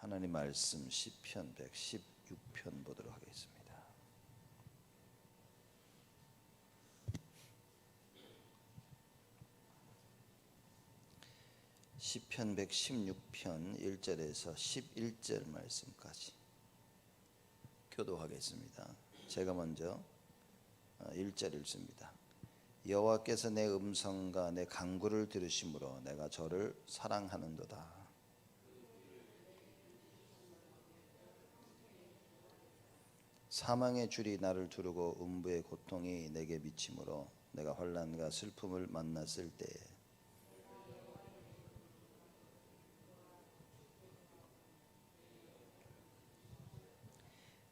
하나님 말씀 시편 116편 보도록 하겠습니다. 시편 116편 1절에서 11절 말씀까지 교도하겠습니다. 제가 먼저 1절 읽습니다. 여호와께서 내 음성과 내 간구를 들으심으로 내가 저를 사랑하는도다. 사망의 줄이 나를 두르고 음부의 고통이 내게 미치므로 내가 환난과 슬픔을 만났을 때에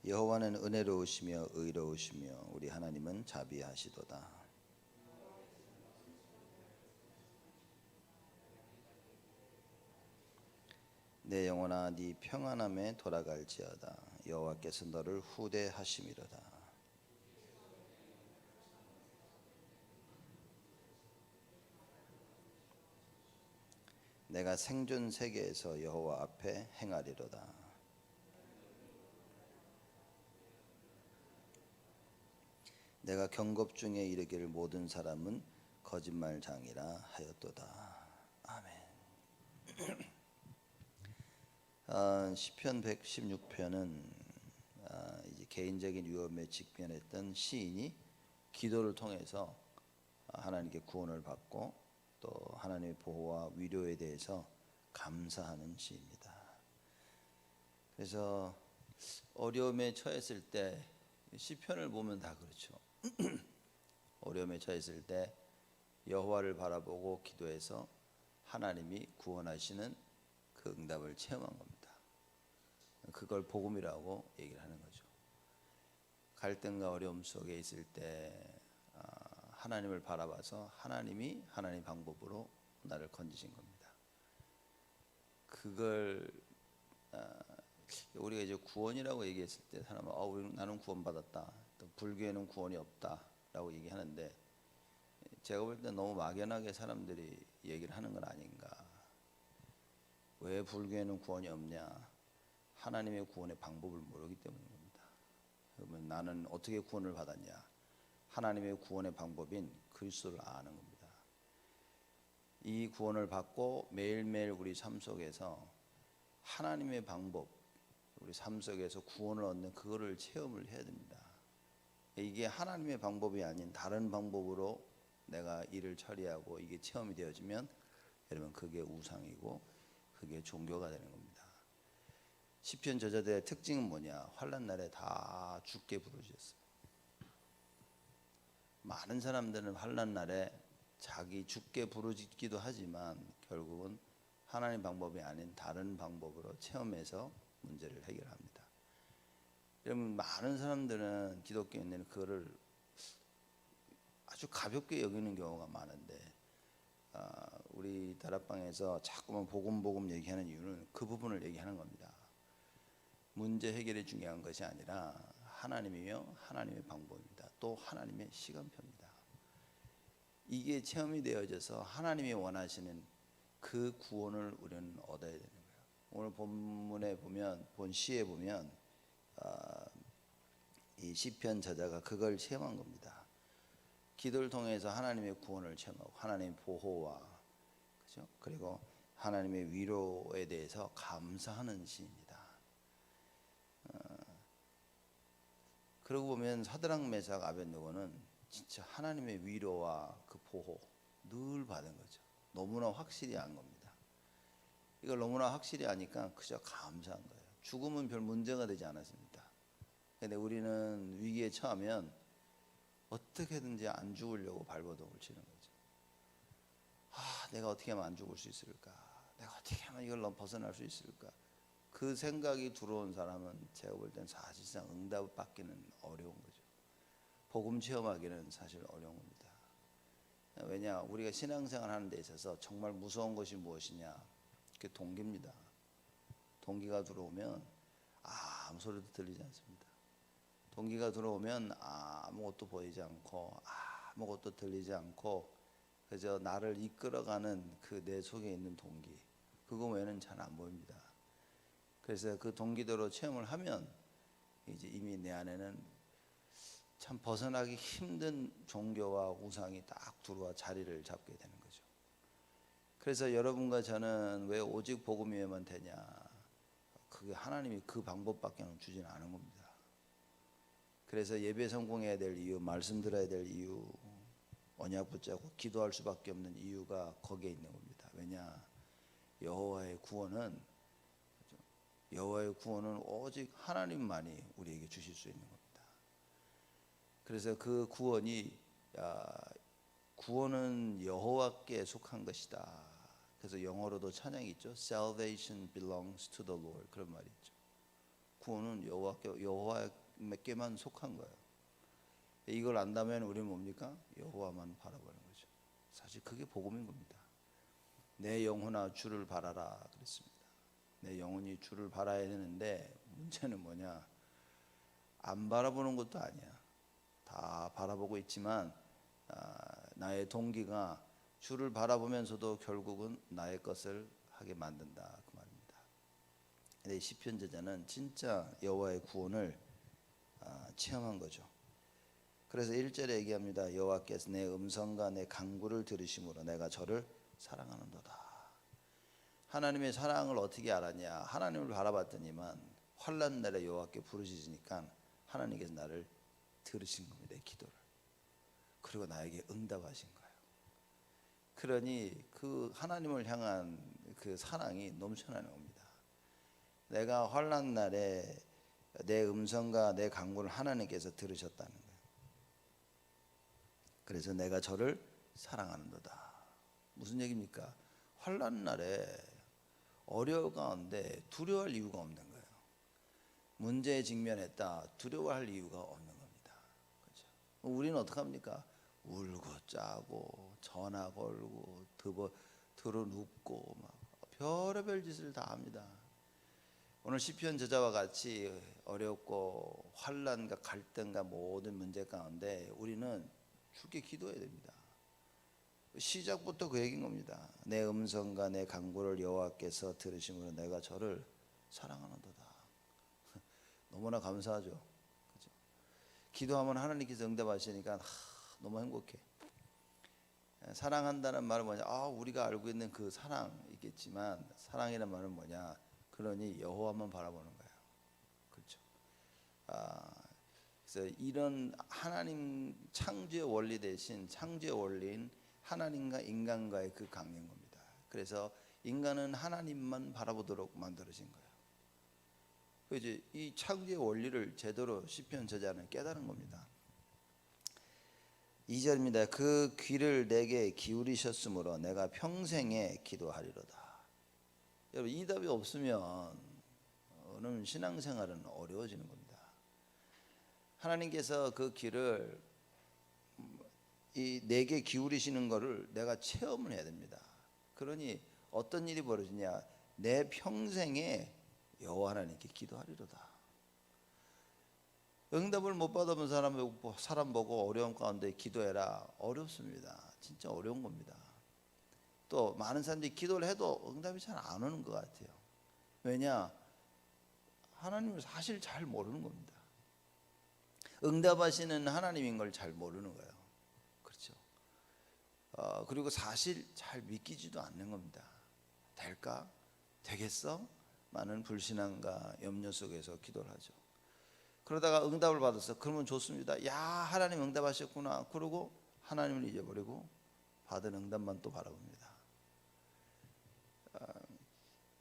여호와는 은혜로우시며 의로우시며 우리 하나님은 자비하시도다. 내 영혼아 네 평안함에 돌아갈지어다. 여호와께서 너를 후대하심이로다. 내가 생존 세계에서 여호와 앞에 행하리로다. 내가 경급 중에 이르기를 모든 사람은 거짓말장이라 하였도다. 아멘. 시편 116편은 이제 개인적인 위험에 직면했던 시인이 기도를 통해서 하나님께 구원을 받고 또 하나님의 보호와 위로에 대해서 감사하는 시입니다. 그래서 어려움에 처했을 때 시편을 보면 다 그렇죠. 어려움에 처했을 때 여호와를 바라보고 기도해서 하나님이 구원하시는 그 응답을 체험한 겁니다. 그걸 복음이라고 얘기를 하는 거죠. 갈등과 어려움 속에 있을 때 하나님을 바라봐서 하나님이 하나님 방법으로 나를 건지신 겁니다. 그걸 우리가 이제 구원이라고 얘기했을 때 사람은 나는 구원받았다. 또 불교에는 구원이 없다라고 얘기하는데 제가 볼 때 너무 막연하게 사람들이 얘기를 하는 건 아닌가. 왜 불교에는 구원이 없냐? 하나님의 구원의 방법을 모르기 때문입니다. 그러면 나는 어떻게 구원을 받았냐? 하나님의 구원의 방법인 그리스도를 아는 겁니다. 이 구원을 받고 매일매일 우리 삶 속에서 하나님의 방법, 우리 삶 속에서 구원을 얻는 그거를 체험을 해야 됩니다. 이게 하나님의 방법이 아닌 다른 방법으로 내가 일을 처리하고 이게 체험이 되어지면 여러분 그게 우상이고 그게 종교가 되는 겁니다. 시편 저자들의 특징은 뭐냐? 환난 날에 다 죽게 부르짖었어요. 많은 사람들은 환난 날에 자기 죽게 부르짖기도 하지만 결국은 하나님 방법이 아닌 다른 방법으로 체험해서 문제를 해결합니다. 여러분 많은 사람들은 기독교인들은 그거를 아주 가볍게 여기는 경우가 많은데 우리 다락방에서 자꾸만 복음 얘기하는 이유는 그 부분을 얘기하는 겁니다. 문제 해결이 중요한 것이 아니라 하나님이며 하나님의 방법입니다. 또 하나님의 시간표입니다. 이게 체험이 되어져서 하나님이 원하시는 그 구원을 우리는 얻어야 되는 거예요. 오늘 본문에 보면 본 시에 보면 이 시편 저자가 그걸 체험한 겁니다. 기도를 통해서 하나님의 구원을 체험하고 하나님의 보호와 그죠? 그리고 하나님의 위로에 대해서 감사하는 시입니다. 그러고 보면 사드락 메삭 아벳느고는 진짜 하나님의 위로와 그 보호 늘 받은 거죠. 너무나 확실히 안 겁니다. 이걸 너무나 확실히 아니까 그저 감사한 거예요. 죽음은 별 문제가 되지 않았습니다. 근데 우리는 위기에 처하면 어떻게든지 안 죽으려고 발버둥을 치는 거죠. 내가 어떻게 하면 안 죽을 수 있을까? 내가 어떻게 하면 이걸 벗어날 수 있을까? 그 생각이 들어온 사람은 제가 볼 땐 사실상 응답 받기는 어려운 거죠. 복음 체험하기는 사실 어려운 겁니다. 왜냐? 우리가 신앙생활 하는 데 있어서 정말 무서운 것이 무엇이냐? 그게 동기입니다. 동기가 들어오면 아무 소리도 들리지 않습니다. 동기가 들어오면 아무것도 보이지 않고 아무것도 들리지 않고 그저 나를 이끌어가는 그 내 속에 있는 동기 그거 외에는 잘 안 보입니다. 그래서 그 동기대로 체험을 하면 이제 이미 내 안에는 참 벗어나기 힘든 종교와 우상이 딱 들어와 자리를 잡게 되는 거죠. 그래서 여러분과 저는 왜 오직 복음이면 되냐? 그게 하나님이 그 방법밖에 주지는 않은 겁니다. 그래서 예배 성공해야 될 이유, 말씀 들어야 될 이유, 언약 붙잡고 기도할 수밖에 없는 이유가 거기에 있는 겁니다. 왜냐? 여호와의 구원은 오직 하나님만이 우리에게 주실 수 있는 겁니다. 그래서 그 구원은 여호와께 속한 것이다. 그래서 영어로도 찬양이 있죠. Salvation belongs to the Lord. 그런 말이 있죠. 구원은 여호와께만 속한 거예요. 이걸 안다면 우리는 뭡니까? 여호와만 바라보는 거죠. 사실 그게 복음인 겁니다. 내 영혼아 주를 바라라 그랬습니다. 내 영혼이 주를 바라야 되는데 문제는 뭐냐? 안 바라보는 것도 아니야. 다 바라보고 있지만 나의 동기가 주를 바라보면서도 결국은 나의 것을 하게 만든다 그 말입니다. 근데 시편 저자는 진짜 여호와의 구원을 체험한 거죠. 그래서 1절에 얘기합니다. 여호와께서 내 음성과 내 간구를 들으심으로 내가 저를 사랑하는도다. 하나님의 사랑을 어떻게 알았냐? 하나님을 바라봤더니만 환난 날에 여호와께 부르짖으니까 하나님께서 나를 들으신 겁니다. 내 기도를. 그리고 나에게 응답하신 거예요. 그러니 그 하나님을 향한 그 사랑이 넘쳐나는 겁니다. 내가 환난 날에 내 음성과 내 간구를 하나님께서 들으셨다는 거예요. 그래서 내가 저를 사랑하는도다. 무슨 얘기입니까? 환난 날에 어려움 가운데 두려워할 이유가 없는 거예요. 문제에 직면했다. 두려워할 이유가 없는 겁니다. 그렇죠? 우리는 어떻게 합니까? 울고 짜고 전화 걸고 들어 눕고 막 별의별 짓을 다 합니다. 오늘 시편 저자와 같이 어렵고 환난과 갈등과 모든 문제 가운데 우리는 주께 기도해야 됩니다. 시작부터 그 얘기인 겁니다. 내 음성과 내 간구를 여호와께서 들으심으로 내가 저를 사랑하는도다. 너무나 감사하죠. 그렇죠? 기도하면 하나님께서 응답하시니까 너무 행복해. 사랑한다는 말은 뭐냐? 우리가 알고 있는 그 사랑이겠지만 사랑이라는 말은 뭐냐? 그러니 여호와만 바라보는 거예요. 그렇죠? 그래서 이런 하나님 창조의 원리 대신 창조의 원리인 하나님과 인간과의 그 관계인 겁니다. 그래서 인간은 하나님만 바라보도록 만들어진 거예요. 이제 이 창조의 원리를 제대로 시편 저자는 깨달은 겁니다. 2절입니다. 그 귀를 내게 기울이셨으므로 내가 평생에 기도하리로다. 여러분 이 답이 없으면 오늘 신앙생활은 어려워지는 겁니다. 하나님께서 그 귀를 내게 기울이시는 것을 내가 체험을 해야 됩니다. 그러니 어떤 일이 벌어지냐? 내 평생에 여호와 하나님께 기도하리로다. 응답을 못 받아본 사람 보고 어려움 가운데 기도해라. 어렵습니다. 진짜 어려운 겁니다. 또 많은 사람들이 기도를 해도 응답이 잘 안 오는 것 같아요. 왜냐? 하나님을 사실 잘 모르는 겁니다. 응답하시는 하나님인 걸 잘 모르는 거예요. 그렇죠? 그리고 사실 잘 믿기지도 않는 겁니다. 될까? 되겠어? 많은 불신앙과 염려 속에서 기도를 하죠. 그러다가 응답을 받았어. 그러면 좋습니다. 야, 하나님 응답하셨구나. 그러고 하나님을 잊어버리고 받은 응답만 또 바라봅니다.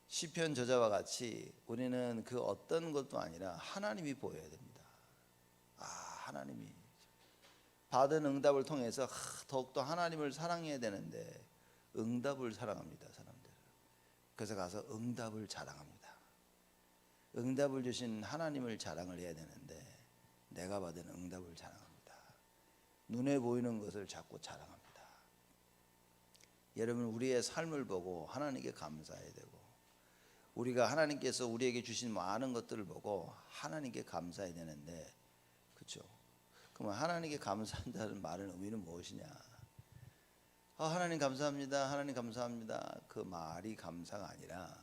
시편 저자와 같이 우리는 그 어떤 것도 아니라 하나님이 보여야 됩니다. 하나님이 받은 응답을 통해서 더욱더 하나님을 사랑해야 되는데 응답을 사랑합니다, 사람들. 그래서 가서 응답을 자랑합니다. 응답을 주신 하나님을 자랑을 해야 되는데 내가 받은 응답을 자랑합니다. 눈에 보이는 것을 자꾸 자랑합니다. 여러분 우리의 삶을 보고 하나님께 감사해야 되고 우리가 하나님께서 우리에게 주신 많은 것들을 보고 하나님께 감사해야 되는데 그렇죠? 그러면 하나님께 감사한다는 말의 의미는 무엇이냐? 하나님 감사합니다. 하나님 감사합니다. 그 말이 감사가 아니라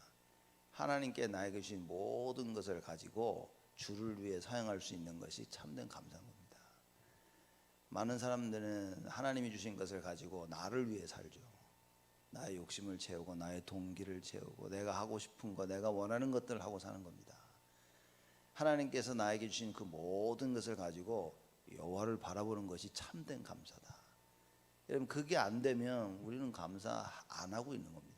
하나님께 나에게 주신 모든 것을 가지고 주를 위해 사용할 수 있는 것이 참된 감사인 겁니다. 많은 사람들은 하나님이 주신 것을 가지고 나를 위해 살죠. 나의 욕심을 채우고 나의 동기를 채우고 내가 하고 싶은 거, 내가 원하는 것들을 하고 사는 겁니다. 하나님께서 나에게 주신 그 모든 것을 가지고 여호와를 바라보는 것이 참된 감사다. 여러분, 그게 안 되면 우리는 감사 안 하고 있는 겁니다.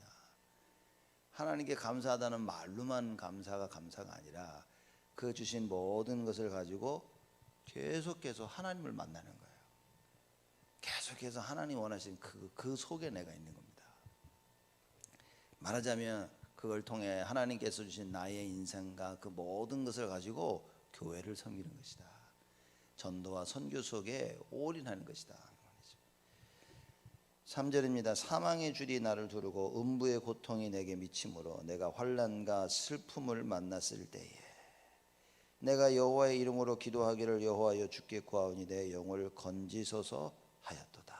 하나님께 감사하다는 말로만 감사가 아니라 그 주신 모든 것을 가지고 계속해서 하나님을 만나는 거예요. 계속해서 하나님 원하시는 그 속에 내가 있는 겁니다. 말하자면 그걸 통해 하나님께서 주신 나의 인생과 그 모든 것을 가지고 교회를 섬기는 것이다. 전도와 선교 속에 올인하는 것이다. 3절입니다. 사망의 줄이 나를 두르고 음부의 고통이 내게 미치므로 내가 환난과 슬픔을 만났을 때에 내가 여호와의 이름으로 기도하기를 여호와여 주께 구하오니 내 영을 건지소서 하였도다.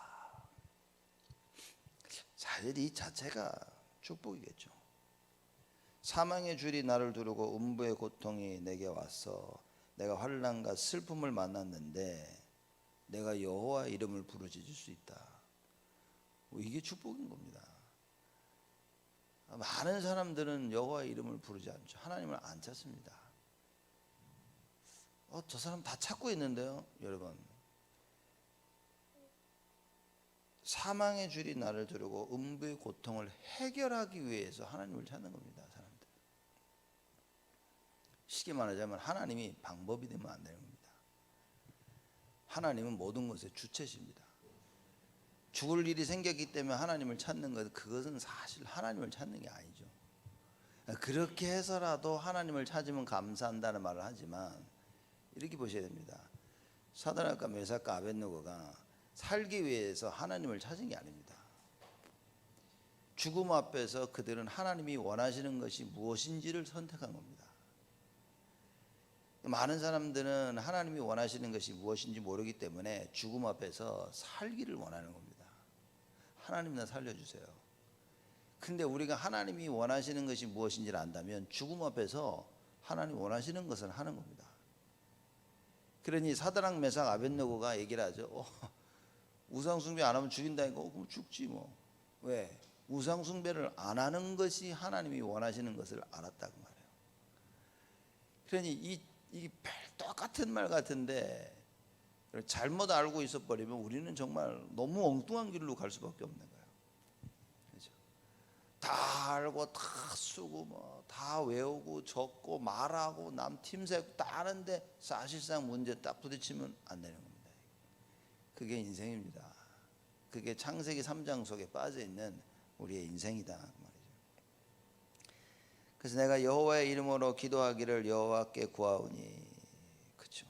사실 이 자체가 축복이겠죠. 사망의 줄이 나를 두르고 음부의 고통이 내게 왔어 내가 환난과 슬픔을 만났는데 내가 여호와의 이름을 부르짖을 수 있다. 이게 축복인 겁니다. 많은 사람들은 여호와의 이름을 부르지 않죠. 하나님을 안 찾습니다. 저 사람 다 찾고 있는데요, 여러분. 사망의 줄이 나를 두르고 음부의 고통을 해결하기 위해서 하나님을 찾는 겁니다, 사람들. 쉽게 말하자면 하나님이 방법이 되면 안 되는 겁니다. 하나님은 모든 것의 주체십니다. 죽을 일이 생겼기 때문에 하나님을 찾는 것, 그것은 사실 하나님을 찾는 게 아니죠. 그렇게 해서라도 하나님을 찾으면 감사한다는 말을 하지만 이렇게 보셔야 됩니다. 사드락과 메삭과 아벳느고가 살기 위해서 하나님을 찾은 게 아닙니다. 죽음 앞에서 그들은 하나님이 원하시는 것이 무엇인지를 선택한 겁니다. 많은 사람들은 하나님이 원하시는 것이 무엇인지 모르기 때문에 죽음 앞에서 살기를 원하는 겁니다. 하나님 나 살려주세요. 근데 우리가 하나님이 원하시는 것이 무엇인지를 안다면 죽음 앞에서 하나님 원하시는 것을 하는 겁니다. 그러니 사드락 메삭 아벳느고가 얘기를 하죠. 우상 숭배 안 하면 죽인다니까. 그럼 죽지 뭐. 왜? 우상 숭배를 안 하는 것이 하나님이 원하시는 것을 알았다고 말해요. 그러니 이 똑같은 말 같은데 잘못 알고 있어 버리면 우리는 정말 너무 엉뚱한 길로 갈 수밖에 없는 거예요. 그렇죠? 다 알고 다 쓰고 뭐 다 외우고 적고 말하고 남 틈새고 다 아는데 사실상 문제 딱 부딪히면 안 되는 겁니다. 그게 인생입니다. 그게 창세기 3장 속에 빠져 있는 우리의 인생이다 말이죠. 그래서 내가 여호와의 이름으로 기도하기를 여호와께 구하오니, 그렇죠.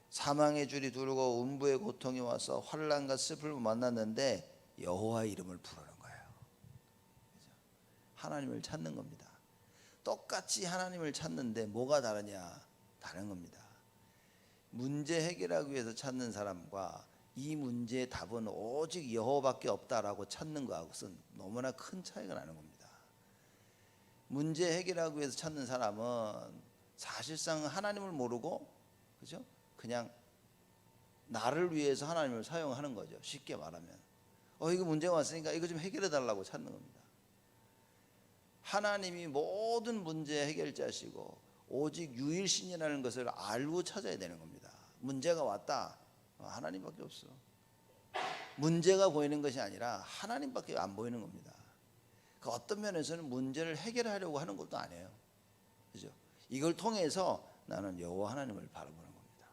사망의 줄이 두르고 음부의 고통이 와서 환난과 슬픔을 만났는데 여호와의 이름을 부르는 거예요. 그렇죠? 하나님을 찾는 겁니다. 똑같이 하나님을 찾는데 뭐가 다르냐? 다른 겁니다. 문제 해결하기 위해서 찾는 사람과 이 문제의 답은 오직 여호와밖에 없다라고 찾는 것은 너무나 큰 차이가 나는 겁니다. 문제 해결하기 위해서 찾는 사람은 사실상 하나님을 모르고, 그죠? 그냥 나를 위해서 하나님을 사용하는 거죠. 쉽게 말하면 이거 문제가 왔으니까 이거 좀 해결해 달라고 찾는 겁니다. 하나님이 모든 문제 해결자시고 오직 유일신이라는 것을 알고 찾아야 되는 겁니다. 문제가 왔다, 하나님밖에 없어. 문제가 보이는 것이 아니라 하나님밖에 안 보이는 겁니다. 그 어떤 면에서는 문제를 해결하려고 하는 것도 아니에요. 그죠? 이걸 통해서 나는 여호와 하나님을 바라보는 겁니다.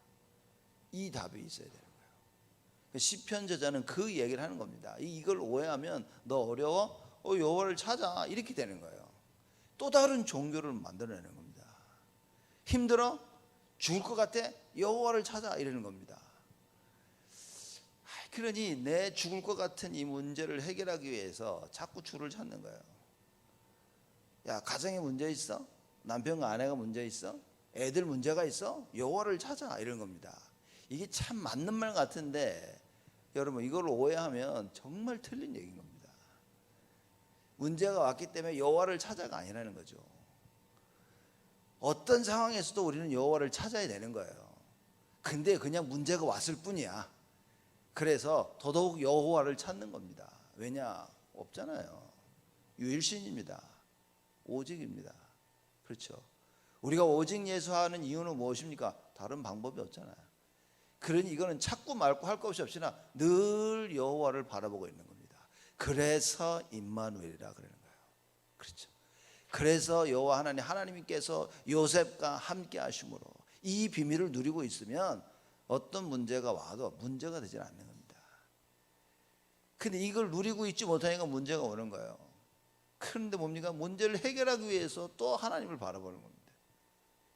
이 답이 있어야 되는 거예요. 시편 저자는 그 얘기를 하는 겁니다. 이걸 오해하면 너 어려워? 여호와를 찾아, 이렇게 되는 거예요. 또 다른 종교를 만들어내는 겁니다. 힘들어? 죽을 것 같아? 여호와를 찾아, 이러는 겁니다. 그러니 내 죽을 것 같은 이 문제를 해결하기 위해서 자꾸 주를 찾는 거예요. 야, 가정에 문제 있어? 남편과 아내가 문제 있어? 애들 문제가 있어? 여호와를 찾아, 이런 겁니다. 이게 참 맞는 말 같은데 여러분, 이걸 오해하면 정말 틀린 얘기인 겁니다. 문제가 왔기 때문에 여호와를 찾아가 아니라는 거죠. 어떤 상황에서도 우리는 여호와를 찾아야 되는 거예요. 근데 그냥 문제가 왔을 뿐이야. 그래서 더더욱 여호와를 찾는 겁니다. 왜냐? 없잖아요. 유일신입니다. 오직입니다. 그렇죠? 우리가 오직 예수하는 이유는 무엇입니까? 다른 방법이 없잖아요. 그러니 이거는 찾고 말고 할 것 없이 없이나 늘 여호와를 바라보고 있는 겁니다. 그래서 임마누엘이라 그러는 거예요. 그렇죠? 그래서 여호와 하나님께서 요셉과 함께 하심으로 이 비밀을 누리고 있으면 어떤 문제가 와도 문제가 되지 않는 겁니다. 근데 이걸 누리고 있지 못하니까 문제가 오는 거예요. 그런데 뭡니까? 문제를 해결하기 위해서 또 하나님을 바라보는 겁니다.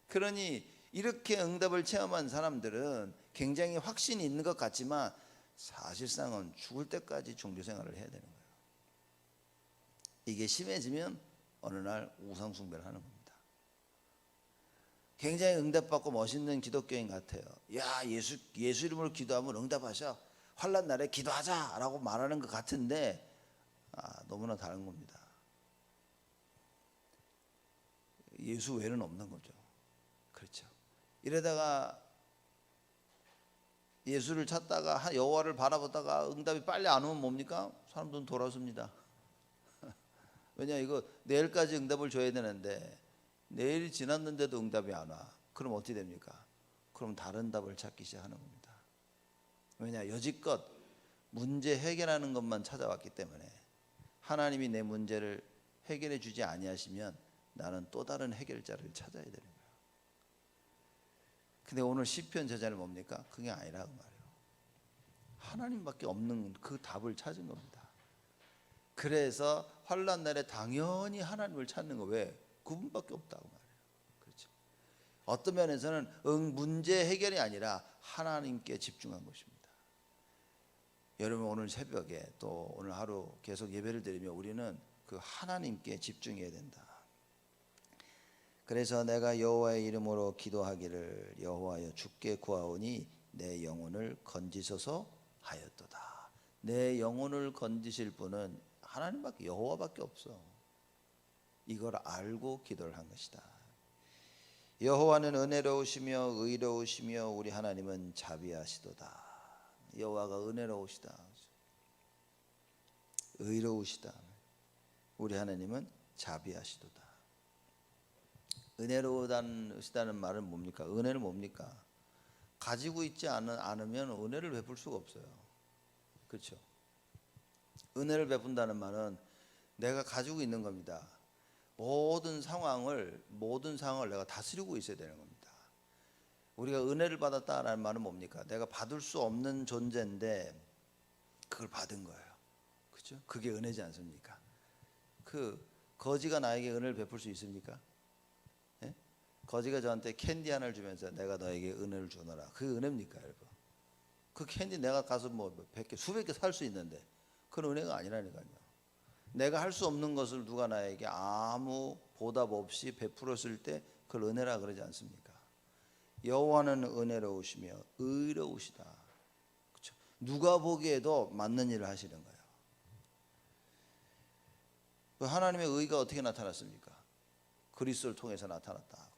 그러니 이렇게 응답을 체험한 사람들은 굉장히 확신이 있는 것 같지만 사실상은 죽을 때까지 종교 생활을 해야 되는 거예요. 이게 심해지면 어느 날 우상 숭배를 하는 겁니다. 굉장히 응답받고 멋있는 기독교인 같아요. 야, 예수 이름으로 기도하면 응답하셔. 환난 날에 기도하자라고 말하는 것 같은데 너무나 다른 겁니다. 예수 외에는 없는 거죠. 그렇죠. 이러다가 예수를 찾다가 여호와를 바라보다가 응답이 빨리 안 오면 뭡니까? 사람들은 돌아섭니다. 왜냐, 이거 내일까지 응답을 줘야 되는데 내일이 지났는데도 응답이 안 와. 그럼 어떻게 됩니까? 그럼 다른 답을 찾기 시작하는 겁니다. 왜냐, 여지껏 문제 해결하는 것만 찾아왔기 때문에 하나님이 내 문제를 해결해 주지 아니하시면 나는 또 다른 해결자를 찾아야 되는 거예요. 근데 오늘 시편 저자는 뭡니까? 그게 아니라고 말이에요. 하나님밖에 없는 그 답을 찾은 겁니다. 그래서 환난 날에 당연히 하나님을 찾는 거. 왜? 그분밖에 없다고 말이에요. 그렇죠. 어떤 면에서는 문제 해결이 아니라 하나님께 집중한 것입니다. 여러분, 오늘 새벽에 또 오늘 하루 계속 예배를 드리며 우리는 그 하나님께 집중해야 된다. 그래서 내가 여호와의 이름으로 기도하기를 여호와여 주께 구하오니 내 영혼을 건지소서 하였도다. 내 영혼을 건지실 분은 하나님밖에, 여호와밖에 없어. 이걸 알고 기도를 한 것이다. 여호와는 은혜로우시며 의로우시며 우리 하나님은 자비하시도다. 여호와가 은혜로우시다, 의로우시다. 우리 하나님은 자비하시도다. 은혜로우시다는 말은 뭡니까? 은혜는 뭡니까? 가지고 있지 않으면 은혜를 베풀 수가 없어요. 그렇죠? 은혜를 베푼다는 말은 내가 가지고 있는 겁니다. 모든 상황을 내가 다스리고 있어야 되는 겁니다. 우리가 은혜를 받았다라는 말은 뭡니까? 내가 받을 수 없는 존재인데 그걸 받은 거예요. 그렇죠? 그게 은혜지 않습니까? 그 거지가 나에게 은혜를 베풀 수 있습니까? 예? 거지가 저한테 캔디 하나를 주면서 내가 너에게 은혜를 주노라. 그게 은혜입니까, 여러분? 그 캔디 내가 가서 뭐 100개, 수백 개 살 수 있는데 그건 은혜가 아니라니까요. 내가 할 수 없는 것을 누가 나에게 아무 보답 없이 베풀었을 때 그걸 은혜라 그러지 않습니까? 여호와는 은혜로우시며 의로우시다. 그렇죠? 누가 보기에도 맞는 일을 하시는 거예요. 하나님의 의가 어떻게 나타났습니까? 그리스도를 통해서 나타났다.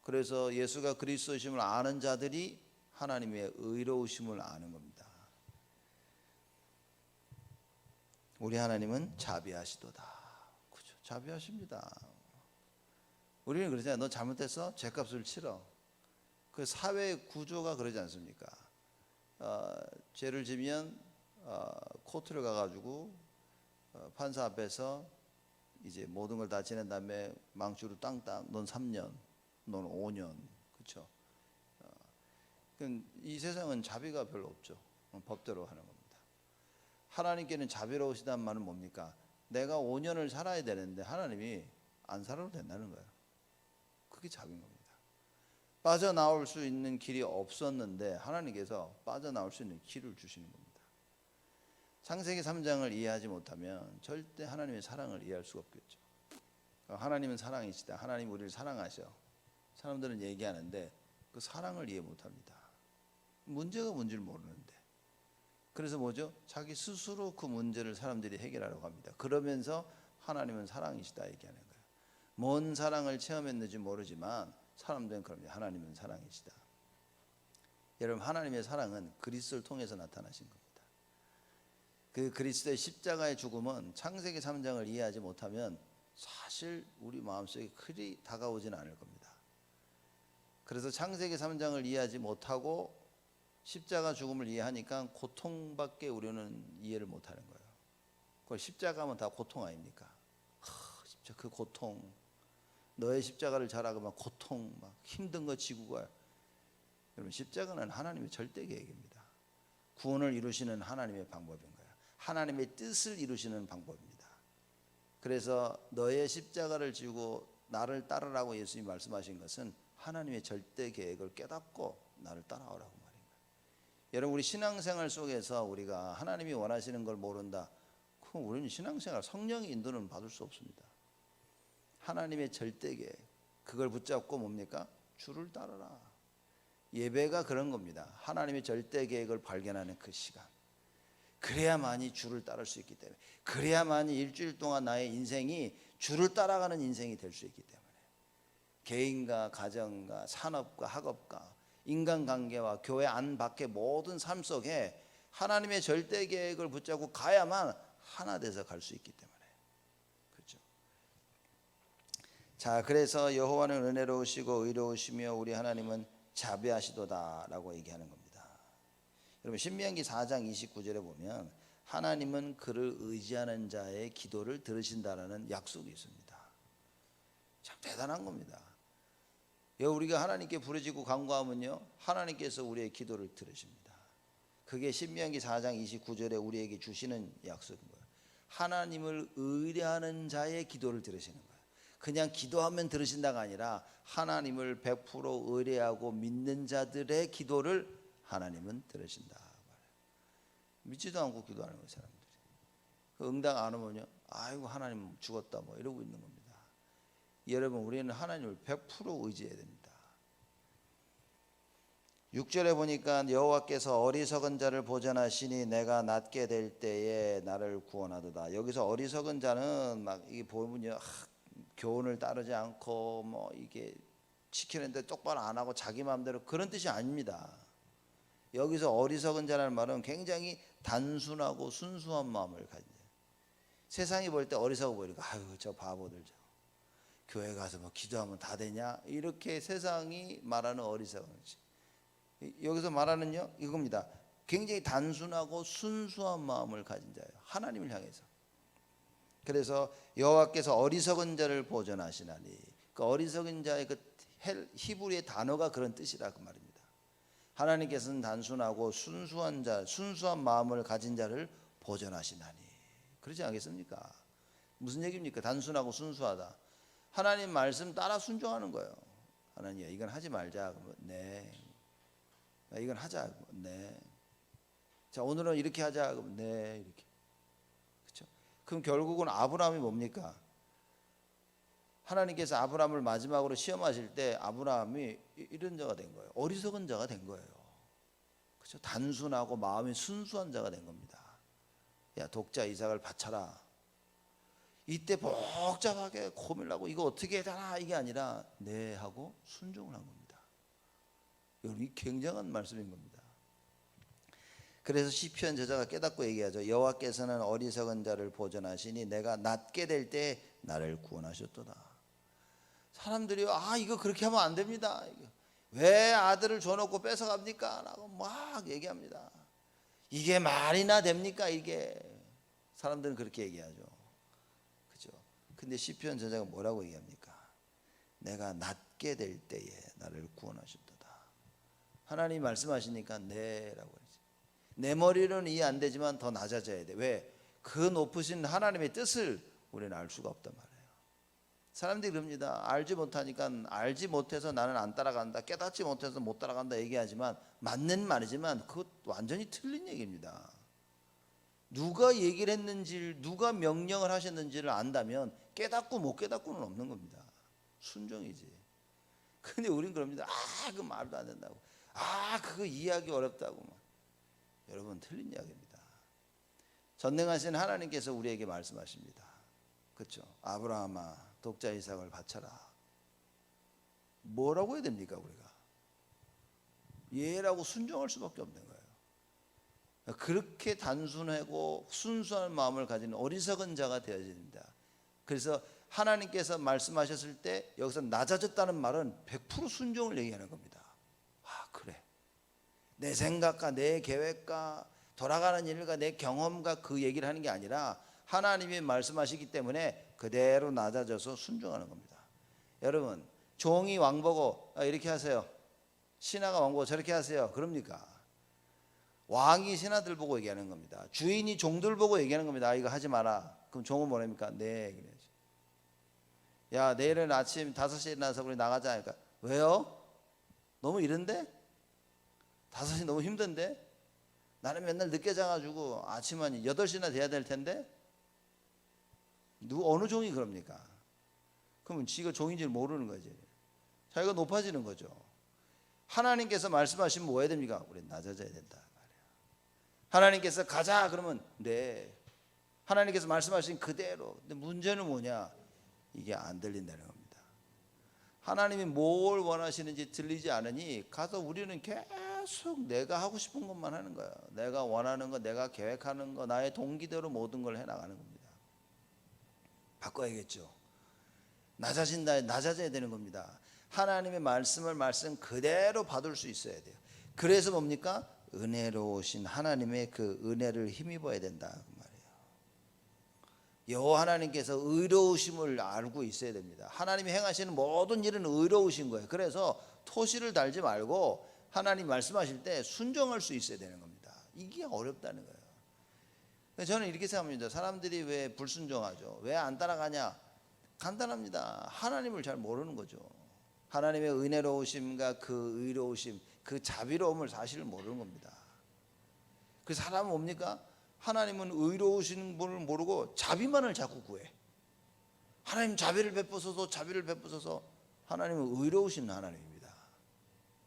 그래서 예수가 그리스도이심을 아는 자들이 하나님의 의로우심을 아는 겁니다. 우리 하나님은 자비하시도다. 그렇죠? 자비하십니다. 우리는 그러잖아요. 너 잘못했어? 죄값을 치러. 그 사회 구조가 그러지 않습니까? 죄를 지면 코र्트를 가가지고 판사 앞에서 이제 모든 걸 다 지낸 다음에 망치로 땅땅, 넌 3년, 넌 5년, 그렇죠? 이 세상은 자비가 별로 없죠. 법대로 하는 겁니다. 하나님께는 자비로우시다는 말은 뭡니까? 내가 5년을 살아야 되는데 하나님이 안 살아도 된다는 거예요. 그게 자비인 겁니다. 빠져나올 수 있는 길이 없었는데 하나님께서 빠져나올 수 있는 길을 주시는 겁니다. 창세기 3장을 이해하지 못하면 절대 하나님의 사랑을 이해할 수가 없겠죠. 하나님은 사랑이시다. 하나님 우리를 사랑하셔. 사람들은 얘기하는데 그 사랑을 이해 못합니다. 문제가 뭔지를 모르는데. 그래서 뭐죠? 자기 스스로 그 문제를 사람들이 해결하려고 합니다. 그러면서 하나님은 사랑이시다 얘기하는 거예요. 뭔 사랑을 체험했는지 모르지만 사람들은 그럽니다. 하나님은 사랑이시다. 여러분, 하나님의 사랑은 그리스도를 통해서 나타나신 겁니다. 그 그리스도의 십자가의 죽음은 창세기 3장을 이해하지 못하면 사실 우리 마음속에 그리 다가오지는 않을 겁니다. 그래서 창세기 3장을 이해하지 못하고 십자가 죽음을 이해하니까 고통밖에 우리는 이해를 못하는 거예요. 그걸 십자가면 다 고통 아닙니까? 십자가 그 고통, 너의 십자가를 자라고만 고통, 막 힘든 거 지고 가요. 여러분, 십자가는 하나님의 절대 계획입니다. 구원을 이루시는 하나님의 방법인 거예요. 하나님의 뜻을 이루시는 방법입니다. 그래서 너의 십자가를 지고 나를 따르라고 예수님이 말씀하신 것은 하나님의 절대 계획을 깨닫고 나를 따라오라고 말입니다. 여러분, 우리 신앙생활 속에서 우리가 하나님이 원하시는 걸 모른다, 그럼 우리는 신앙생활 성령의 인도는 받을 수 없습니다. 하나님의 절대 계획, 그걸 붙잡고 뭡니까? 주를 따르라. 예배가 그런 겁니다. 하나님의 절대 계획을 발견하는 그 시간, 그래야만이 주를 따를 수 있기 때문에, 그래야만이 일주일 동안 나의 인생이 주를 따라가는 인생이 될 수 있기 때문에, 개인과 가정과 산업과 학업과 인간관계와 교회 안 밖의 모든 삶 속에 하나님의 절대 계획을 붙잡고 가야만 하나 돼서 갈 수 있기 때문에, 그렇죠? 자, 그래서 여호와는 은혜로우시고 의로우시며 우리 하나님은 자비하시도다라고 얘기하는 겁니다. 여러분, 신명기 4장 29절에 보면 하나님은 그를 의지하는 자의 기도를 들으신다라는 약속이 있습니다. 참 대단한 겁니다. 우리가 하나님께 부르짖고 간구하면요, 하나님께서 우리의 기도를 들으십니다. 그게 신명기 4장 29절에 우리에게 주시는 약속인 거예요. 하나님을 의뢰하는 자의 기도를 들으시는 거예요. 그냥 기도하면 들으신다가 아니라 하나님을 100% 의뢰하고 믿는 자들의 기도를 하나님은 들으신다. 믿지도 않고 기도하는 거예요, 사람들이. 응답 안 오면요, 아이고 하나님 죽었다 뭐 이러고 있는 겁니다. 여러분, 우리는 하나님을 100% 의지해야 됩니다. 6절에 보니까 여호와께서 어리석은 자를 보전하시니 내가 낫게 될 때에 나를 구원하도다. 여기서 어리석은 자는 막 이게 보면요, 교훈을 따르지 않고 뭐 이게 시키는데 똑바로 안 하고 자기 마음대로, 그런 뜻이 아닙니다. 여기서 어리석은 자라는 말은 굉장히 단순하고 순수한 마음을 가진 자예요. 세상이 볼 때 어리석어 보이니까 아유 저 바보들, 저 교회 가서 뭐 기도하면 다 되냐, 이렇게 세상이 말하는 어리석은 지. 여기서 말하는요 이겁니다. 굉장히 단순하고 순수한 마음을 가진 자예요, 하나님을 향해서. 그래서 여호와께서 어리석은 자를 보전하시나니, 그 어리석은 자의 그 히브리의 단어가 그런 뜻이라 그 말입니다. 하나님께서는 단순하고 순수한 자, 순수한 마음을 가진 자를 보전하시나니, 그러지 않겠습니까? 무슨 얘기입니까? 단순하고 순수하다. 하나님 말씀 따라 순종하는 거예요. 하나님, 이건 하지 말자. 그러면 네. 이건 하자. 그러면 네. 자, 오늘은 이렇게 하자. 그러면 네. 이렇게. 그렇죠? 그럼 결국은 아브라함이 뭡니까? 하나님께서 아브라함을 마지막으로 시험하실 때 아브라함이 이런 자가 된 거예요. 어리석은 자가 된 거예요. 그렇죠? 단순하고 마음이 순수한 자가 된 겁니다. 야, 독자 이삭을 바쳐라. 이때 복잡하게 고민하고 이거 어떻게 해야 되나, 이게 아니라 네 하고 순종을 한 겁니다. 여러분, 굉장한 말씀인 겁니다. 그래서 시편 저자가 깨닫고 얘기하죠. 여호와께서는 어리석은 자를 보전하시니 내가 낫게 될 때 나를 구원하셨도다. 사람들이 이거 그렇게 하면 안 됩니다. 왜 아들을 줘놓고 뺏어갑니까? 라고 막 얘기합니다. 이게 말이나 됩니까? 이게 사람들은 그렇게 얘기하죠. 그죠? 근데 시편 저자가 뭐라고 얘기합니까? 내가 낫게 될 때에 나를 구원하셨도다. 하나님이 말씀하시니까 네라고 그러지. 내 머리로는 이해 안 되지만 더 낮아져야 돼. 왜? 그 높으신 하나님의 뜻을 우리는 알 수가 없단 말이에요. 사람들이 그럽니다. 알지 못하니까, 알지 못해서 나는 안 따라간다, 깨닫지 못해서 못 따라간다 얘기하지만 맞는 말이지만 그것 완전히 틀린 얘기입니다. 누가 얘기를 했는지, 누가 명령을 하셨는지를 안다면 깨닫고 못 깨닫고는 없는 겁니다. 순종이지. 근데 우린 그럽니다. 그 말도 안 된다고, 그거 이해하기 어렵다고. 여러분, 틀린 이야기입니다. 전능하신 하나님께서 우리에게 말씀하십니다. 그렇죠? 아브라함아, 독자 이삭을 바쳐라. 뭐라고 해야 됩니까 우리가? 예라고 순종할 수밖에 없는 거예요. 그렇게 단순하고 순수한 마음을 가진 어리석은 자가 되어야 됩니다. 그래서 하나님께서 말씀하셨을 때 여기서 낮아졌다는 말은 100% 순종을 얘기하는 겁니다. 아 그래, 내 생각과 내 계획과 돌아가는 일과 내 경험과 그 얘기를 하는 게 아니라 하나님이 말씀하시기 때문에 그대로 낮아져서 순종하는 겁니다. 여러분, 종이 왕 보고 이렇게 하세요, 신하가 왕 보고 저렇게 하세요, 그럽니까? 왕이 신하들 보고 얘기하는 겁니다. 주인이 종들 보고 얘기하는 겁니다. 이거 하지 마라. 그럼 종은 뭐랍니까? 네, 그래야지. 야, 내일은 아침 5시에 일어나서 우리 나가자 하니까 왜요? 너무 이른데? 5시 너무 힘든데? 나는 맨날 늦게 자가지고 아침 한 8시나 돼야 될 텐데? 어느 종이 그럽니까? 그러면 지가 종인지를 모르는 거지. 자기가 높아지는 거죠. 하나님께서 말씀하시면 뭐 해야 됩니까? 우리 낮아져야 된다 말이야. 하나님께서 가자 그러면 네, 하나님께서 말씀하신 그대로. 근데 문제는 뭐냐? 이게 안 들린다는 겁니다. 하나님이 뭘 원하시는지 들리지 않으니 가서 우리는 계속 내가 하고 싶은 것만 하는 거야. 내가 원하는 거, 내가 계획하는 거, 나의 동기대로 모든 걸 해나가는 겁니다. 바꿔야겠죠. 낮아져야 되는 겁니다. 하나님의 말씀 그대로 받을 수 있어야 돼요. 그래서 뭡니까? 은혜로우신 하나님의 그 은혜를 힘입어야 된다 그 말이에요. 여호와 하나님께서 의로우심을 알고 있어야 됩니다. 하나님이 행하시는 모든 일은 의로우신 거예요. 그래서 토시를 달지 말고 하나님 말씀하실 때 순종할 수 있어야 되는 겁니다. 이게 어렵다는 거예요. 저는 이렇게 생각합니다. 사람들이 왜 불순종하죠? 왜 안 따라가냐? 간단합니다. 하나님을 잘 모르는 거죠. 하나님의 은혜로우심과 그 의로우심, 그 자비로움을 사실 모르는 겁니다. 그 사람은 뭡니까? 하나님은 의로우신 분을 모르고 자비만을 자꾸 구해. 하나님 자비를 베푸소서. 하나님은 의로우신 하나님입니다.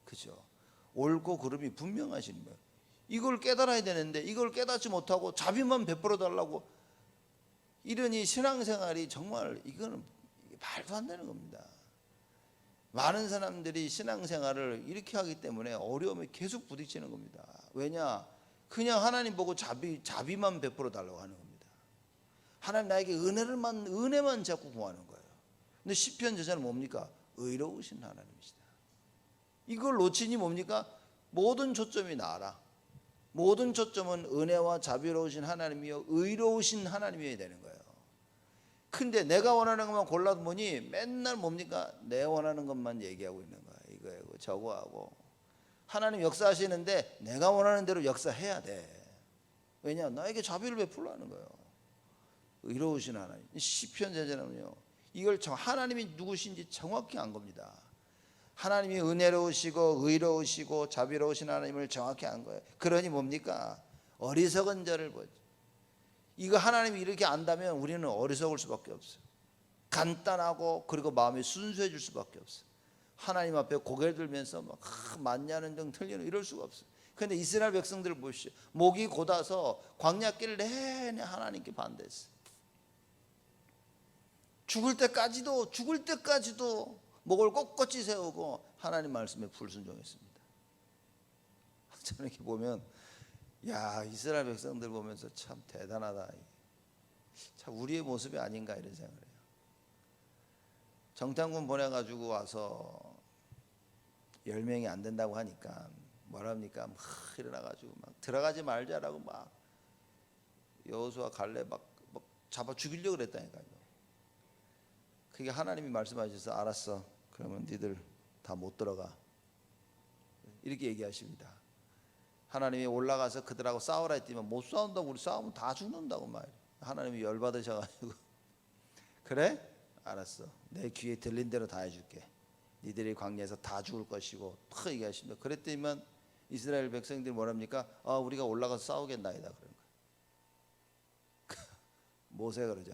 그죠? 옳고 그름이 분명하신 거예요. 이걸 깨달아야 되는데 이걸 깨닫지 못하고 자비만 베풀어 달라고 이러니 신앙생활이 정말 이거는 말도 안 되는 겁니다. 많은 사람들이 신앙생활을 이렇게 하기 때문에 어려움에 계속 부딪히는 겁니다. 왜냐? 그냥 하나님 보고 자비만 베풀어 달라고 하는 겁니다. 하나님 나에게 은혜만 자꾸 구하는 거예요. 근데 시편 저자는 뭡니까? 의로우신 하나님이시다. 이걸 놓치니 뭡니까? 모든 초점이 나라. 모든 초점은 은혜와 자비로우신 하나님이요 의로우신 하나님이어야 되는 거예요. 근데 내가 원하는 것만 골라도 보니 맨날 뭡니까? 내 원하는 것만 얘기하고 있는 거야. 이거 저거 하고. 하나님 역사하시는데 내가 원하는 대로 역사해야 돼. 왜냐? 나에게 자비를 베풀라는 거예요. 의로우신 하나님. 시편 제자는요, 이걸 하나님이 누구신지 정확히 안 겁니다. 하나님이 은혜로우시고 의로우시고 자비로우신 하나님을 정확히 안 거예요. 그러니 뭡니까? 어리석은 자를 보지. 이거 하나님이 이렇게 안다면 우리는 어리석을 수밖에 없어요. 간단하고 그리고 마음이 순수해질 수밖에 없어요. 하나님 앞에 고개를 들면서 막 만냐는 등 틀리는 이럴 수가 없어요. 그런데 이스라엘 백성들을 보십시오. 목이 곧아서 광야길 내내 하나님께 반대했어요. 죽을 때까지도 목을 꼿꼿이 세우고 하나님 말씀에 불순종했습니다. 저는 이렇게 보면 야, 이스라엘 백성들 보면서 참 대단하다. 참 우리의 모습이 아닌가 이런 생각을 해요. 정탐군 보내가지고 와서 10명이 안 된다고 하니까 뭐랍니까? 막 일어나가지고 막 들어가지 말자라고 막 여호수아 갈렙 막 잡아 죽이려고 그랬다니까요. 그게 하나님이 말씀하셔서 알았어. 그러면 니들 다 못 들어가. 이렇게 얘기하십니다. 하나님이 올라가서 그들하고 싸우라 했더니 못 싸운다고, 우리 싸우면 다 죽는다고 말이에요. 하나님이 열받으셔가지고 그래? 알았어. 내 귀에 들린 대로 다 해줄게. 니들이 광야에서 다 죽을 것이고 탁 얘기하십니다. 그랬더니만 이스라엘 백성들이 뭐랍니까? 우리가 올라가서 싸우겠나이다 그런 거예요. 모세가 그러죠.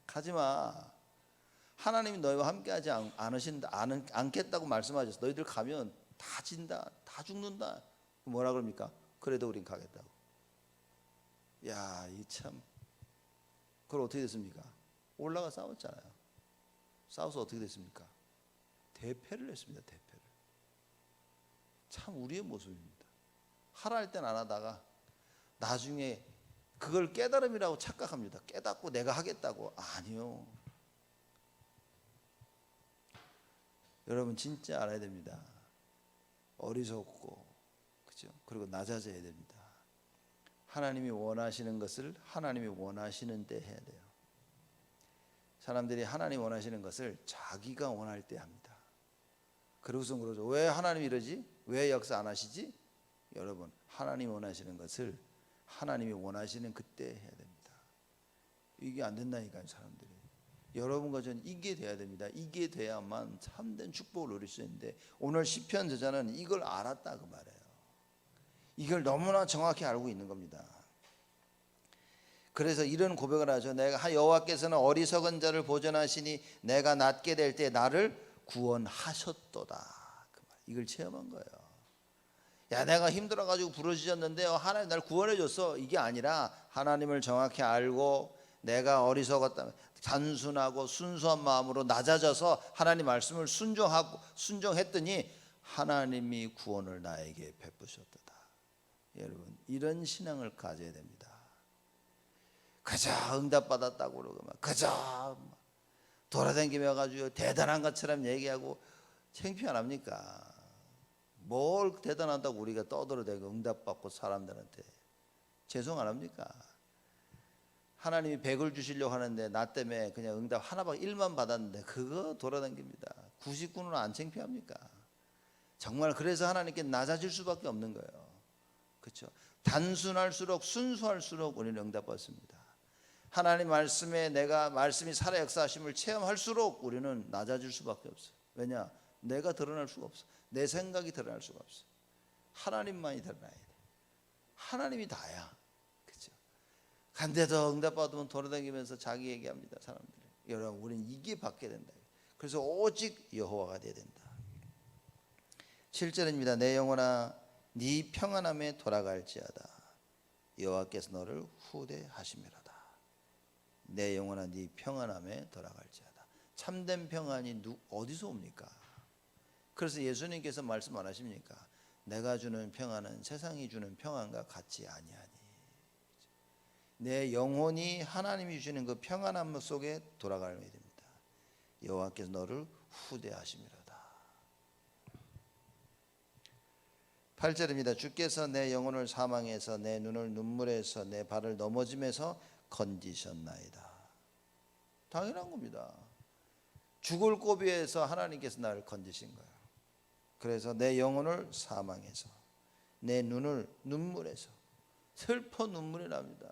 가지마. 하나님이 너희와 함께하지 않겠다고 말씀하셔서 너희들 가면 다 진다, 다 죽는다. 뭐라 그럽니까? 그래도 우린 가겠다고. 야, 이 참. 그걸 어떻게 됐습니까? 올라가 싸웠잖아요. 싸워서 어떻게 됐습니까? 대패를 했습니다. 대패를. 참 우리의 모습입니다. 하라 할 땐 안 하다가 나중에 그걸 깨달음이라고 착각합니다. 깨닫고 내가 하겠다고. 아니요. 여러분 진짜 알아야 됩니다. 어리석고, 그죠? 그리고 낮아져야 됩니다. 하나님이 원하시는 것을 하나님이 원하시는 때 해야 돼요. 사람들이 하나님 원하시는 것을 자기가 원할 때 합니다. 그러고서 그러죠. 왜 하나님 이러지? 왜 역사 안 하시지? 여러분, 하나님 원하시는 것을 하나님이 원하시는 그때 해야 됩니다. 이게 안 된다니까요, 사람들이. 여러분과 저는 이게 돼야 됩니다. 이게 돼야만 참된 축복을 누릴 수 있는데, 오늘 시편 저자는 이걸 알았다 그 말이에요. 이걸 너무나 정확히 알고 있는 겁니다. 그래서 이런 고백을 하죠. 내가 여호와께서는 어리석은 자를 보전하시니 내가 낮게 될 때 나를 구원하셨도다. 그 말. 이걸 체험한 거예요. 야, 내가 힘들어가지고 부러지셨는데 하나님 날 구원해줬어. 이게 아니라 하나님을 정확히 알고 내가 어리석었다, 단순하고 순수한 마음으로 낮아져서 하나님 말씀을 순종했더니 하나님이 구원을 나에게 베푸셨도다. 여러분, 이런 신앙을 가져야 됩니다. 그저 응답받았다고 그러고 그저 돌아다니며 가지고 대단한 것처럼 얘기하고 창피 안 합니까? 뭘 대단하다고 우리가 떠들어대고 응답받고 사람들한테 죄송 안 합니까? 하나님이 100을 주시려고 하는데 나 때문에 그냥 응답 하나밖에 1만 받았는데 그거 돌아다닙니다. 99는 안 창피합니까? 정말 그래서 하나님께 낮아질 수밖에 없는 거예요. 그렇죠? 단순할수록 순수할수록 우리는 응답받습니다. 하나님 말씀에 내가 말씀이 살아 역사하심을 체험할수록 우리는 낮아질 수밖에 없어요. 왜냐? 내가 드러날 수가 없어. 내 생각이 드러날 수가 없어. 하나님만이 드러나야 돼. 하나님이 다야. 그렇죠? 간데도 응답받으면 돌아다니면서 자기 얘기합니다. 사람들이. 여러분, 우리는 이게 받게 된다. 그래서 오직 여호와가 돼야 된다. 7절입니다. 내 영혼아 네 평안함에 돌아갈지어다. 여호와께서 너를 후대하심이로다. 내 영혼아 네 평안함에 돌아갈지어다. 참된 평안이 어디서 옵니까? 그래서 예수님께서 말씀 안 하십니까? 내가 주는 평안은 세상이 주는 평안과 같지 아니하니. 내 영혼이 하나님이 주시는 그 평안함 속에 돌아가야 됩니다. 여호와께서 너를 후대하심이로다. 8절입니다. 주께서 내 영혼을 사망에서 내 눈을 눈물에서 내 발을 넘어짐에서 건지셨나이다. 당연한 겁니다. 죽을 고비에서 하나님께서 나를 건지신 거예요. 그래서 내 영혼을 사망에서 내 눈을 눈물에서, 슬퍼 눈물이 납니다.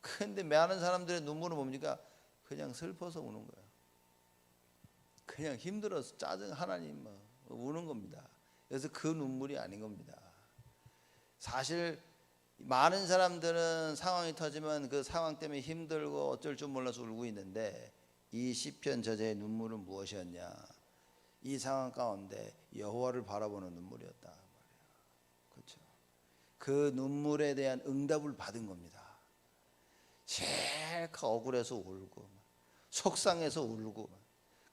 그런데 많은 사람들의 눈물은 뭡니까? 그냥 슬퍼서 우는 거예요. 그냥 힘들어서 짜증 하나님 우는 겁니다. 그래서 그 눈물이 아닌 겁니다. 사실 많은 사람들은 상황이 터지면 그 상황 때문에 힘들고 어쩔 줄 몰라서 울고 있는데, 이 시편 저자의 눈물은 무엇이었냐? 이 상황 가운데 여호와를 바라보는 눈물이었다 말이에요. 그렇죠? 그 눈물에 대한 응답을 받은 겁니다. 제일 억울해서 울고 속상해서 울고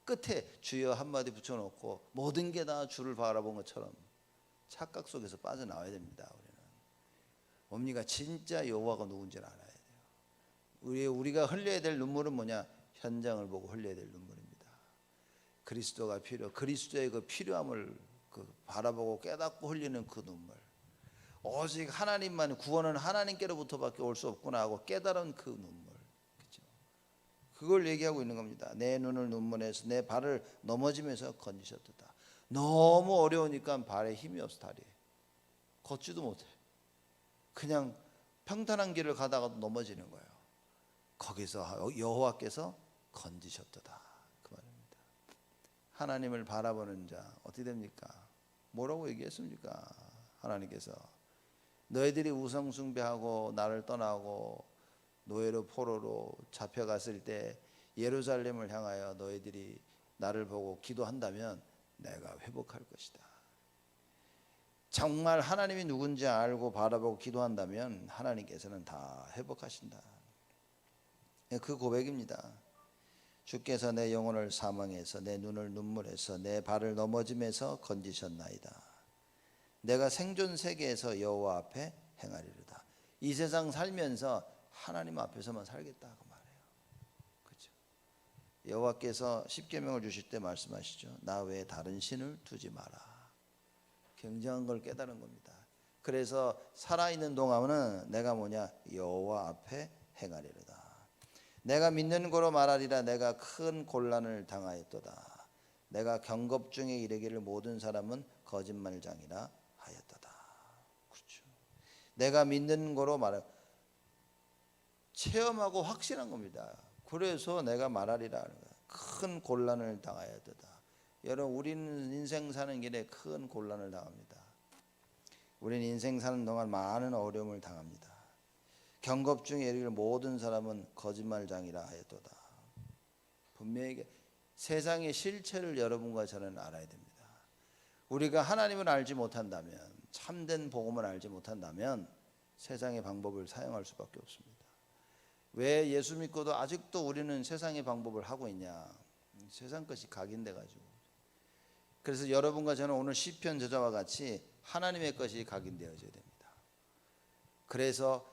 끝에 주여 한마디 붙여놓고 모든 게 다 주를 바라본 것처럼 착각 속에서 빠져나와야 됩니다. 우리가 진짜 여호와가 누군지를 알아야 돼요. 우리가 흘려야 될 눈물은 뭐냐? 현장을 보고 흘려야 될 눈물입니다. 그리스도가 그리스도의 그 필요함을 바라보고 깨닫고 흘리는 그 눈물. 오직 하나님만, 구원은 하나님께로부터밖에 올 수 없구나 하고 깨달은 그 눈물. 그렇죠? 그걸 얘기하고 있는 겁니다. 내 눈을 눈물에서 내 발을 넘어지면서 건지셨다. 너무 어려우니까 발에 힘이 없어. 다리에 걷지도 못해. 그냥 평탄한 길을 가다가도 넘어지는 거예요. 거기서 여호와께서 건지셨도다 그 말입니다. 하나님을 바라보는 자 어떻게 됩니까? 뭐라고 얘기했습니까? 하나님께서 너희들이 우상 숭배하고 나를 떠나고 노예로 포로로 잡혀갔을 때 예루살렘을 향하여 너희들이 나를 보고 기도한다면 내가 회복할 것이다. 정말 하나님이 누군지 알고 바라보고 기도한다면 하나님께서는 다 회복하신다. 그 고백입니다. 주께서 내 영혼을 사망에서 내 눈을 눈물에서 내 발을 넘어짐에서 건지셨나이다. 내가 생존 세계에서 여호와 앞에 행하리로다. 이 세상 살면서 하나님 앞에서만 살겠다고 말해요. 그렇죠? 여호와께서 십계명을 주실 때 말씀하시죠. 나 외에 다른 신을 두지 마라. 굉장한 걸 깨달은 겁니다. 그래서 살아있는 동안은 내가 뭐냐? 여호와 앞에 행하리로다. 내가 믿는 거로 말하리라. 내가 큰 곤란을 당하였도다. 내가 경겁 중에 이르기를 모든 사람은 거짓말장이라 하였도다. 그렇죠. 내가 믿는 거로 말하 체험하고 확신한 겁니다. 그래서 내가 말하리라 하는 거야. 큰 곤란을 당하였도다. 여러분, 우리는 인생 사는 길에 큰 곤란을 당합니다. 우리는 인생 사는 동안 많은 어려움을 당합니다. 경겁 중에 이르기를 모든 사람은 거짓말장이라 하였도다. 분명히 세상의 실체를 여러분과 저는 알아야 됩니다. 우리가 하나님을 알지 못한다면, 참된 복음을 알지 못한다면 세상의 방법을 사용할 수밖에 없습니다. 왜 예수 믿고도 아직도 우리는 세상의 방법을 하고 있냐? 세상 것이 각인돼 가지고. 그래서 여러분과 저는 오늘 시편 저자와 같이 하나님의 것이 각인되어져야 됩니다. 그래서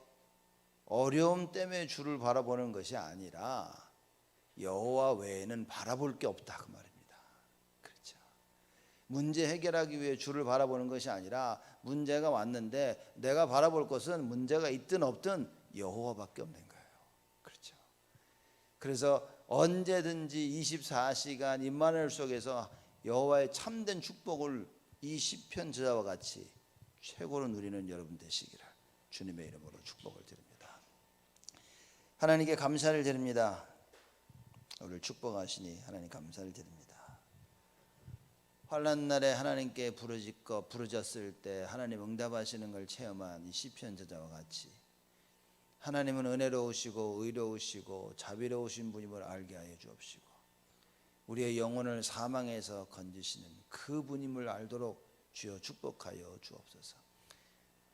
어려움 때문에 주를 바라보는 것이 아니라 여호와 외에는 바라볼 게 없다 그 말입니다. 그렇죠. 문제 해결하기 위해 주를 바라보는 것이 아니라 문제가 왔는데 내가 바라볼 것은 문제가 있든 없든 여호와밖에 없는 거예요. 그렇죠. 그래서 언제든지 24시간 임마누엘 속에서 여호와의 참된 축복을 이 시편 저자와 같이 최고로 누리는 여러분 되시기를 주님의 이름으로 축복을 드립니다. 하나님께 감사를 드립니다. 우리를 축복하시니 하나님 감사를 드립니다. 환난 날에 하나님께 부르짖었을 때 하나님 응답하시는 걸 체험한 이 시편 저자와 같이 하나님은 은혜로우시고 의로우시고 자비로우신 분임을 알게 하여 주옵시고 우리의 영혼을 사망에서 건지시는 그 분임을 알도록 주여 축복하여 주옵소서.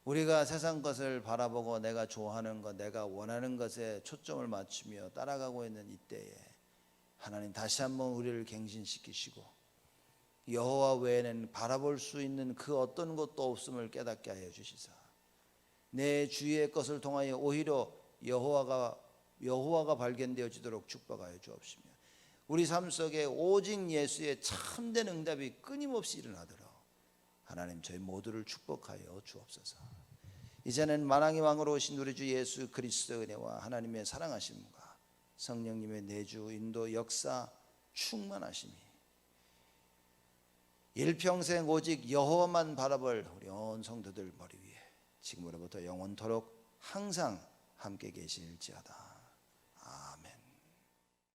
우리가 세상 것을 바라보고 내가 좋아하는 것, 내가 원하는 것에 초점을 맞추며 따라가고 있는 이때에 하나님 다시 한번 우리를 갱신시키시고 여호와 외에는 바라볼 수 있는 그 어떤 것도 없음을 깨닫게 하여 주시사 내 주위의 것을 통하여 오히려 여호와가 발견되어지도록 축복하여 주옵시며 우리 삶 속에 오직 예수의 참된 응답이 끊임없이 일어나도록 하나님 저희 모두를 축복하여 주옵소서. 이제는 만왕의 왕으로 오신 우리 주 예수 그리스도의 은혜와 하나님의 사랑하심과 성령님의 내주 인도 역사 충만하심이 일평생 오직 여호와만 바라볼 우리 온 성도들 머리 위에 지금으로부터 영원토록 항상 함께 계실지어다.